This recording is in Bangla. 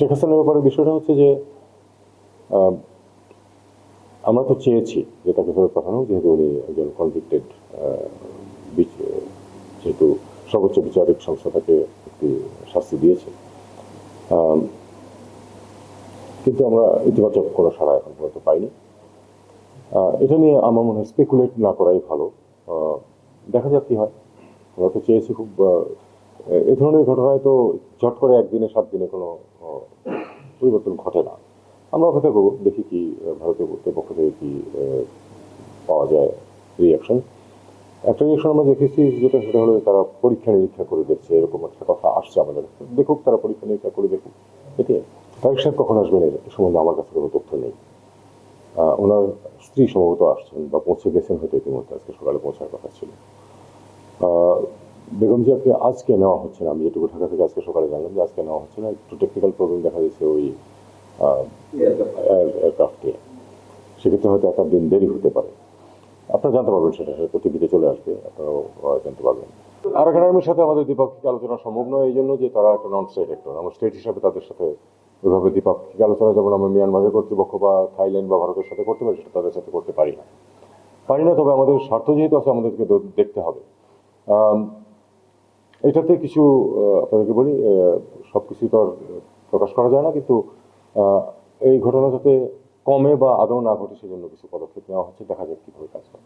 শেখ হাসিনার ব্যাপারে বিষয়টা হচ্ছে যে আহ, আমরা তো চেয়েছি যে তাকে ফেরত পাঠানো, যেহেতু উনি একজন কনভিক্টেড, যেহেতু সর্বোচ্চ বিচারিক সংস্থা তাকে একটি শাস্তি দিয়েছে। আহ, কিন্তু আমরা ইতিবাচক কোনো সাড়া এখন পর্যন্ত পাইনি। এটা নিয়ে আমার মনে হয় স্পেকুলেট না করাই ভালো। আহ, দেখা যাক কি হয়। আমরা তো চেয়েছি খুব এ ধরনের ঘটনায় তো ঝট করে একদিনে 7 দিনে কোনো আহ, পরিবর্তন ঘটে না। আমরা অপেক্ষা করবো, দেখি কি ভারতীয় কর্তৃপক্ষ থেকে কি পাওয়া যায় রিয়াকশন। একটা রিয়াকশন আমরা দেখেছি, সেটা হলো তারা পরীক্ষা নিরীক্ষা করে দেখছে, এরকম একটা কথা আসছে আমাদের কাছে। দেখুক, তারা পরীক্ষা নিরীক্ষা করে দেখুক। এটি তারিক সাহেব কখন আসবেন এ সম্বন্ধে আমার কাছে কোনো তথ্য নেই। ওনার স্ত্রী সম্ভবত আসছেন বা পৌঁছে গেছেন হয়তো ইতিমধ্যে, আজকে সকালে পৌঁছার কথা ছিল। আহ, বেগম জিয়াকে আজকে নেওয়া হচ্ছে না, আমি যেটুকু ঢাকা থেকে আজকে সকালে জানলাম যে আজকে নেওয়া হচ্ছে না, একটু টেকনিক্যাল প্রবলেম দেখা যাচ্ছে ওই এয়ারক্রাফটে। সেক্ষেত্রে হয়তো একটা দিন দেরি হতে পারে। আপনারা জানতে পারবেন, সেটা হয়তো টিভিতে চলে আসবে, আপনারাও জানতে পারবেন। আরাকান আর্মির সাথে আমাদের দ্বিপাক্ষিক আলোচনা সম্ভব নয়, এই জন্য যে তারা একটা নন স্টেট অ্যাক্টর। আমরা স্টেট হিসাবে তাদের সাথে ওইভাবে দ্বিপাক্ষিক আলোচনা যেমন আমরা মিয়ানমারের কর্তৃপক্ষ বা থাইল্যান্ড বা ভারতের সাথে করতে পারি, সেটা তাদের সাথে করতে পারি না। তবে আমাদের স্বার্থ যেহেতু আছে, আমাদেরকে দেখতে হবে। আম, এটাতে কিছু আপনাদেরকে বলি, সবকিছু তো আর প্রকাশ করা যায় না, কিন্তু আহ, এই ঘটনা যাতে কমে বা আদৌ না ঘটে সেজন্য কিছু পদক্ষেপ নেওয়া হচ্ছে। দেখা যাক কিভাবে কাজ করে।